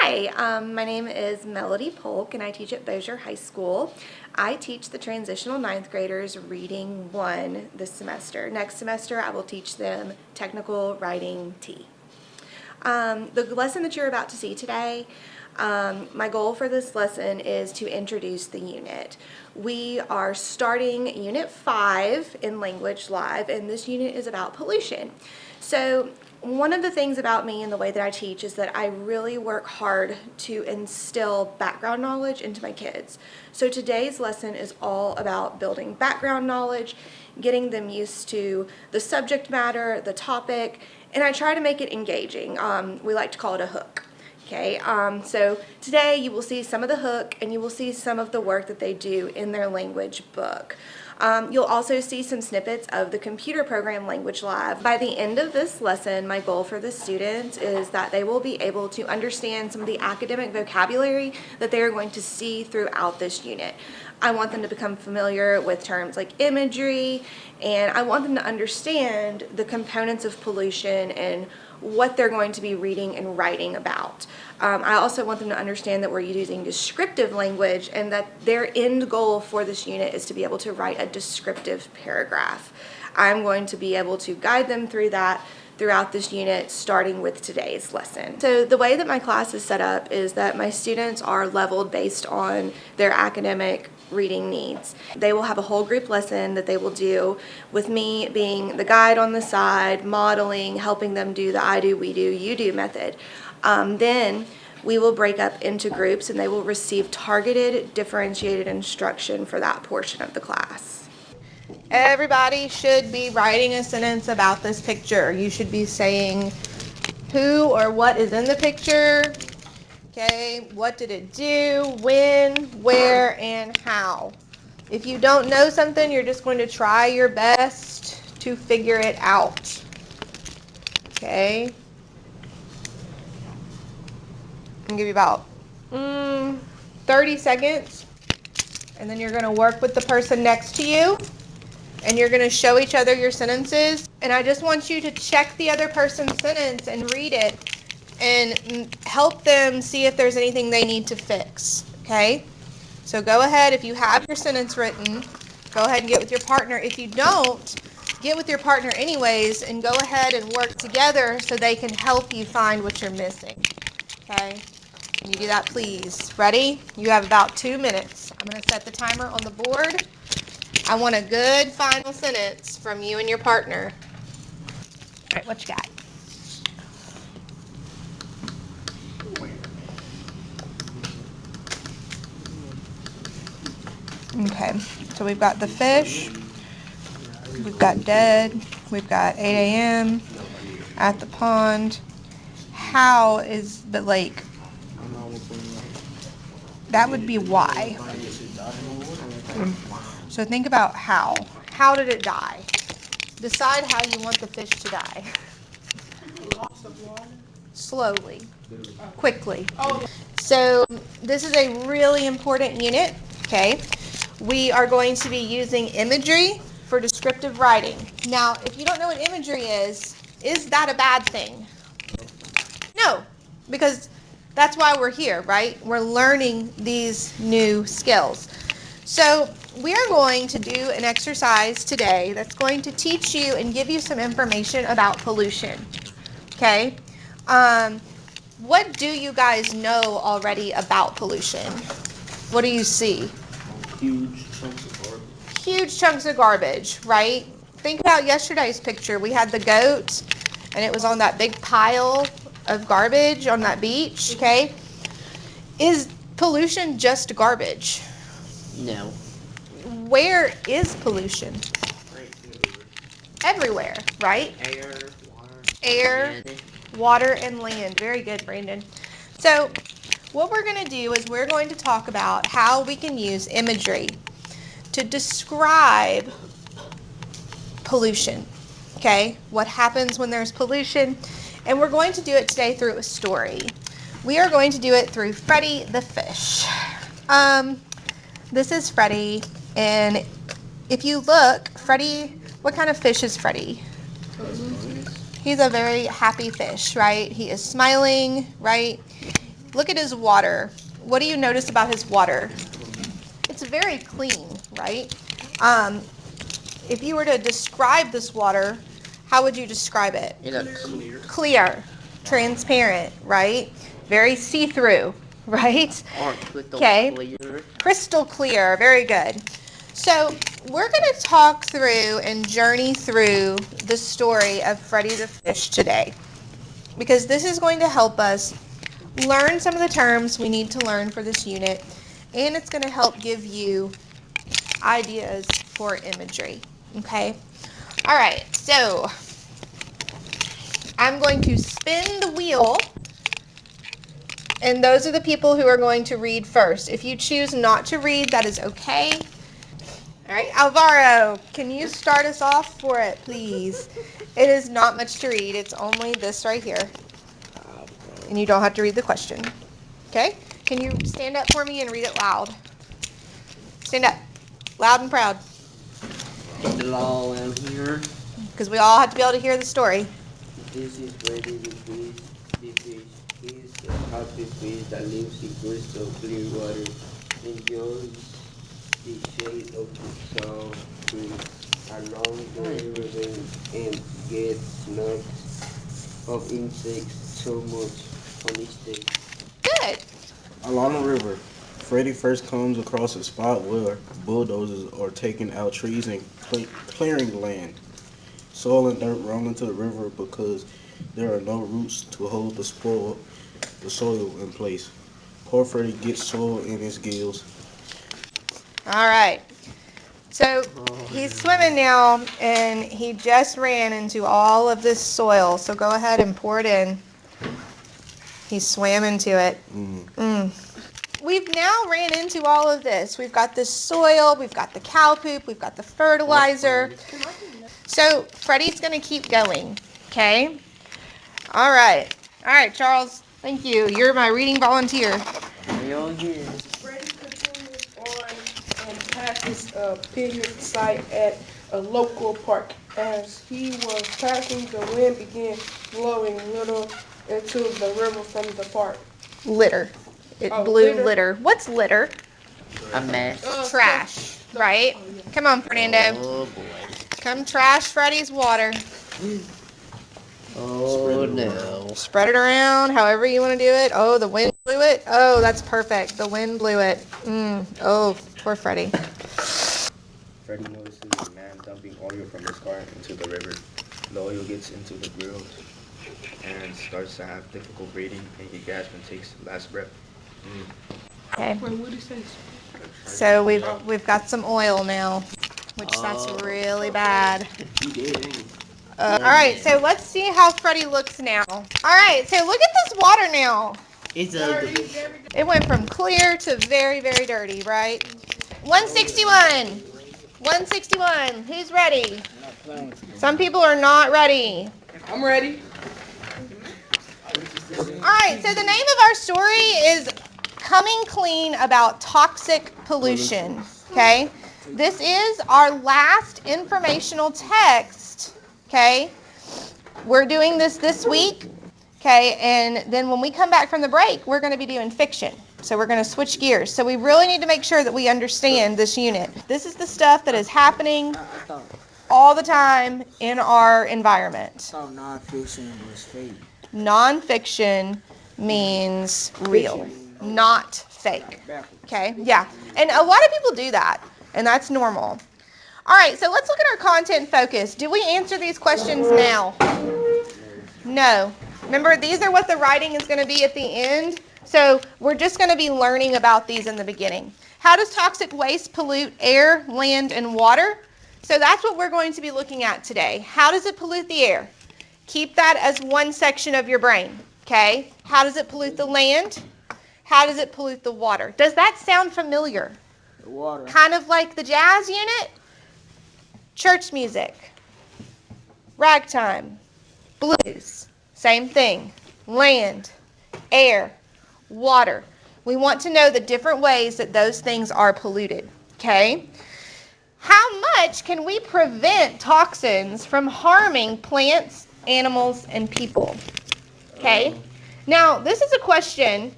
Hi, my name is Melody Polk and I teach at Bossier High School. I teach the transitional ninth graders Reading 1 this semester. Next semester I will teach them Technical Writing T. The lesson that you're about to see today, my goal for this lesson is to introduce the unit. We are starting Unit 5 in Language Live, and this unit is about pollution. So one of the things about me and the way that I teach is that I really work hard to instill background knowledge into my kids. So today's lesson is all about building background knowledge, getting them used to the subject matter, the topic, and I try to make it engaging. We like to call it a hook. Okay, so today you will see some of the hook and you will see some of the work that they do in their language book. You'll also see some snippets of the computer program Language Live. By the end of this lesson, my goal for the students is that they will be able to understand some of the academic vocabulary that they are going to see throughout this unit. I want them to become familiar with terms like imagery, and I want them to understand the components of pollution and what they're going to be reading and writing about. I also want them to understand that we're using descriptive language and that their end goal for this unit is to be able to write a descriptive paragraph. I'm going to be able to guide them through that throughout this unit, starting with today's lesson. So the way that my class is set up is that my students are leveled based on their academic reading needs. They will have a whole group lesson that they will do with me being the guide on the side, modeling, helping them do the I do, we do, you do method. Then we will break up into groups and they will receive targeted, differentiated instruction for that portion of the class. Everybody should be writing a sentence about this picture. You should be saying who or what is in the picture. Okay, what did it do, when, where, and how? If you don't know something, you're just going to try your best to figure it out. Okay. I'm going to give you about 30 seconds, and then you're going to work with the person next to you, and you're going to show each other your sentences. And I just want you to check the other person's sentence and read it and help them see if there's anything they need to fix, okay? So go ahead, if you have your sentence written, go ahead and get with your partner. If you don't, get with your partner anyways and go ahead and work together so they can help you find what you're missing, okay? Can you do that, please? Ready? You have about 2 minutes. I'm going to set the timer on the board. I want a good final sentence from you and your partner. All right, what you got? Okay, so we've got the fish, we've got dead, we've got 8 a.m., at the pond. How is the lake? That would be why. So think about how. How did it die? Decide how you want the fish to die. Slowly, quickly. So this is a really important unit, okay? We are going to be using imagery for descriptive writing. Now, if you don't know what imagery is that a bad thing? No, because that's why we're here, right? We're learning these new skills. So we are going to do an exercise today that's going to teach you and give you some information about pollution, okay? What do you guys know already about pollution? What do you see? Huge chunks of garbage. Huge chunks of garbage, right? Think about yesterday's picture. We had the goat, and it was on that big pile of garbage on that beach, okay? Is pollution just garbage? No. Where is pollution? Everywhere, right? Air, water, and land. Very good, Brandon. So what we're going to do is we're going to talk about how we can use imagery to describe pollution, okay? What happens when there's pollution, and we're going to do it today through a story. We are going to do it through Freddie the fish. This is Freddie, and if you look, Freddie, what kind of fish is Freddie? He's a very happy fish, right? He is smiling, right? Look at his water. What do you notice about his water? It's very clean, right? If you were to describe this water, how would you describe it? Clear. Clear, transparent, right? Very see-through, right? Okay. Clear. Crystal clear, very good. So we're going to talk through and journey through the story of Freddie the Fish today, because this is going to help us learn some of the terms we need to learn for this unit, and it's going to help give you ideas for imagery, okay? All right, so I'm going to spin the wheel, and those are the people who are going to read first. If you choose not to read, that is okay. All right, Alvaro, can you start us off for it, please? It is not much to read. It's only this right here. And you don't have to read the question. Okay? Can you stand up for me and read it loud? Stand up. Loud and proud. The law am here. Because we all have to be able to hear the story. This is Freddy the fish. The fish is a happy fish that lives in crystal clear water, enjoys the shade of the tall trees along the river and gets nuts of insects so much on each day. Good. Along the river, Freddy first comes across a spot where bulldozers are taking out trees and clearing land. Soil and dirt roll into the river because there are no roots to hold the soil in place. Poor Freddy gets soil in his gills. All right. So he's swimming now, and he just ran into all of this soil. So go ahead and pour it in. He swam into it. We've now ran into all of this. We've got this soil, we've got the cow poop, we've got the fertilizer. So Freddie's going to keep going, okay? All right, Charles, thank you. You're my reading volunteer. Freddie continues on and passes a picnic site at a local park. As he was passing, the wind began blowing little into the river from the park. Litter. It Oh, blew litter. litter. What's litter? A mess. Trash, right? Come on, Fernando. Oh boy. Come trash Freddie's water. Oh no. Spread it around however you want to do it. Oh, the wind blew it. Oh, that's perfect. The wind blew it. Oh, poor Freddie. Freddy notices a man dumping oil from his car into the river. The oil gets into the grill and starts to have difficult breathing, and he gasps and takes the last breath. Okay. Wait, what did he say? So we've got some oil now, which that's really bad. All right, so let's see how Freddie looks now. All right, so look at this water now. It's ugly. It went from clear to very, very dirty, right? 161. 161. Who's ready? Some people are not ready. I'm ready. All right, so the name of our story is Coming Clean About Toxic Pollution, okay? This is our last informational text, okay? We're doing this week, okay? And then when we come back from the break, we're going to be doing fiction. So we're going to switch gears. So we really need to make sure that we understand this unit. This is the stuff that is happening all the time in our environment. Non-fiction was fake. Nonfiction means real, not fake. Okay? Yeah. And a lot of people do that, and that's normal. All right, so let's look at our content focus. Do we answer these questions now? No. Remember, these are what the writing is going to be at the end. So we're just going to be learning about these in the beginning. How does toxic waste pollute air, land, and water? So that's what we're going to be looking at today. How does it pollute the air? Keep that as one section of your brain, okay? How does it pollute the land? How does it pollute the water? Does that sound familiar? The water. Kind of like the jazz unit? Church music, ragtime, blues, same thing. Land, air, water. We want to know the different ways that those things are polluted, okay? How much can we prevent toxins from harming plants, animals, and people? Okay? Now, this is a question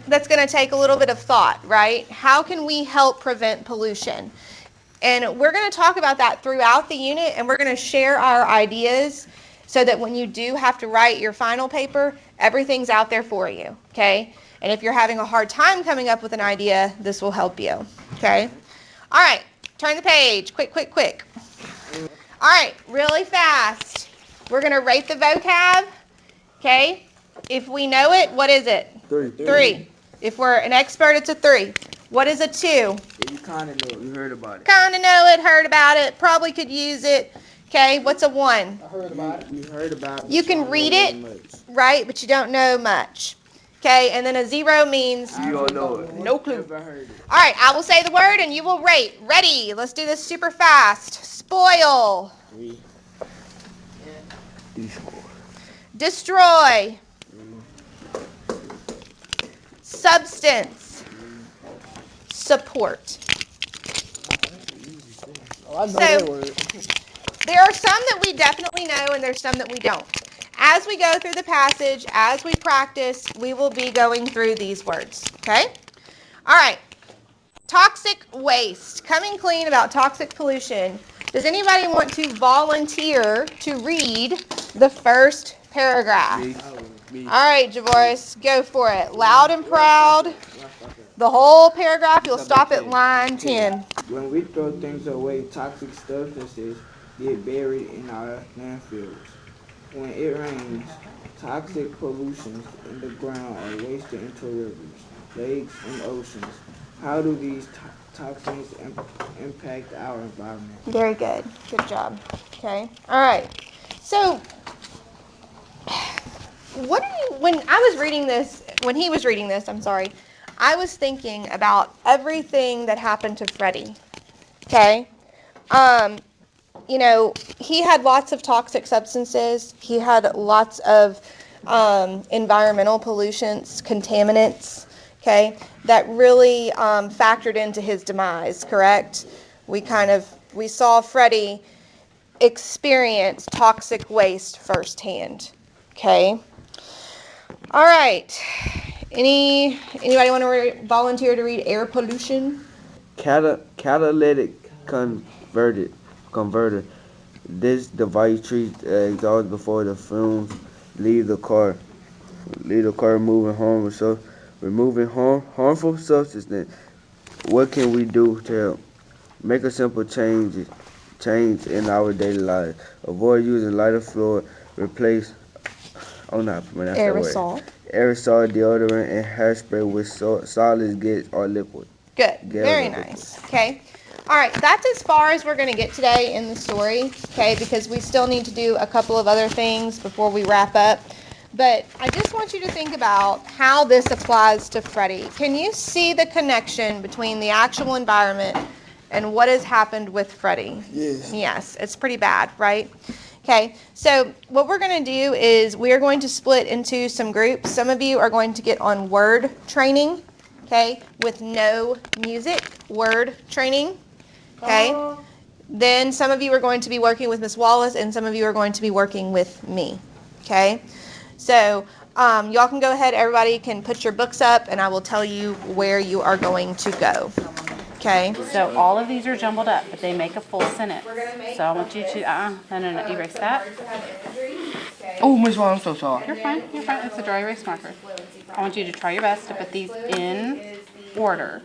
that's going to take a little bit of thought, right? How can we help prevent pollution? And we're going to talk about that throughout the unit, and we're going to share our ideas so that when you do have to write your final paper, everything's out there for you, okay? And if you're having a hard time coming up with an idea, this will help you, okay? All right, turn the page. Quick, quick, quick. All right, really fast. We're going to rate the vocab, okay? If we know it, what is it? 3. 3. If we're an expert, it's a 3. What is a 2? Yeah, you kind of know. You heard about it. Kind of know it, heard about it, probably could use it. Okay, what's a 1? I heard about it. You heard about it. You can read it, right, but you don't know much. Okay, and then a 0 means, You don't know it. No clue. Never heard it. all right, I will say the word and you will rate. Ready, let's do this super fast. Spoil, 3. 3 score. destroy, substance, support. Oh, I know So- that word. There are some that we definitely know and there's some that we don't. As we go through the passage, as we practice, we will be going through these words, okay? All right, toxic waste, coming clean about toxic pollution. Does anybody want to volunteer to read the first paragraph? Me. All right, Javoris, go for it. Loud and proud. The whole paragraph, you'll stop at line 10. When we throw things away, toxic substances get buried in our landfills. When it rains, toxic pollutions in the ground are wasted into rivers, lakes, and oceans. How do these toxins impact our environment? Very good. Good job. Okay. All right. So, when I was reading this, when he was reading this, I'm sorry, I was thinking about everything that happened to Freddie. Okay. You know, he had lots of toxic substances. He had lots of environmental pollutants, contaminants, okay, that really factored into his demise, correct? We saw Freddie experience toxic waste firsthand, okay? All right. Anybody want to volunteer to read air pollution? Catalytic converter. This device treats the exhaust before the fumes leave the car, removing harmful substances. What can we do to help? Make a simple change in our daily lives. Avoid using lighter fluid. Replace Aerosol. aerosol, deodorant, and hairspray with solids, gas, or liquid. Good. Very nice. Okay. All right. That's as far as we're going to get today in the story, okay, because we still need to do a couple of other things before we wrap up. But I just want you to think about how this applies to Freddie. Can you see the connection between the actual environment and what has happened with Freddie? Yes. Yes. It's pretty bad, right? Okay, so what we're going to do is we are going to split into some groups. Some of you are going to get on word training, okay, with no music, word training, okay? Then some of you are going to be working with Miss Wallace, and some of you are going to be working with me, okay? So y'all can go ahead, everybody can put your books up, and I will tell you where you are going to go, okay? So all of these are jumbled up, but they make a full sentence. So I want you to, no, erase that. Oh, Miss Wall, I'm so sorry. You're fine, it's a dry erase marker. I want you to try your best to put these in order.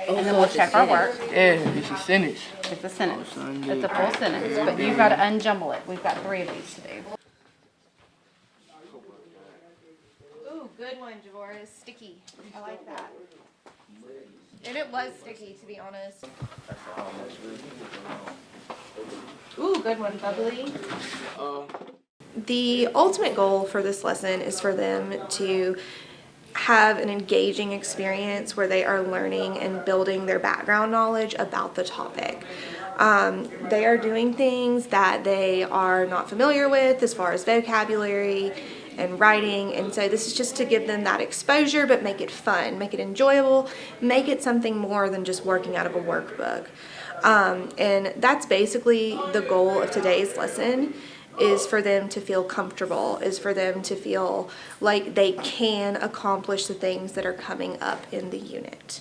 And then we'll check our work. Yeah, it's a sentence. It's a sentence, it's a full sentence, but you've got to unjumble it. We've got 3 of these to do. Ooh, good one, Javoris. Sticky. I like that. And it was sticky, to be honest. Ooh, good one, bubbly. The ultimate goal for this lesson is for them to have an engaging experience where they are learning and building their background knowledge about the topic. They are doing things that they are not familiar with as far as vocabulary and writing, and so this is just to give them that exposure, but make it fun, make it enjoyable, make it something more than just working out of a workbook. And that's basically the goal of today's lesson. is for them to feel comfortable, is for them to feel like they can accomplish the things that are coming up in the unit.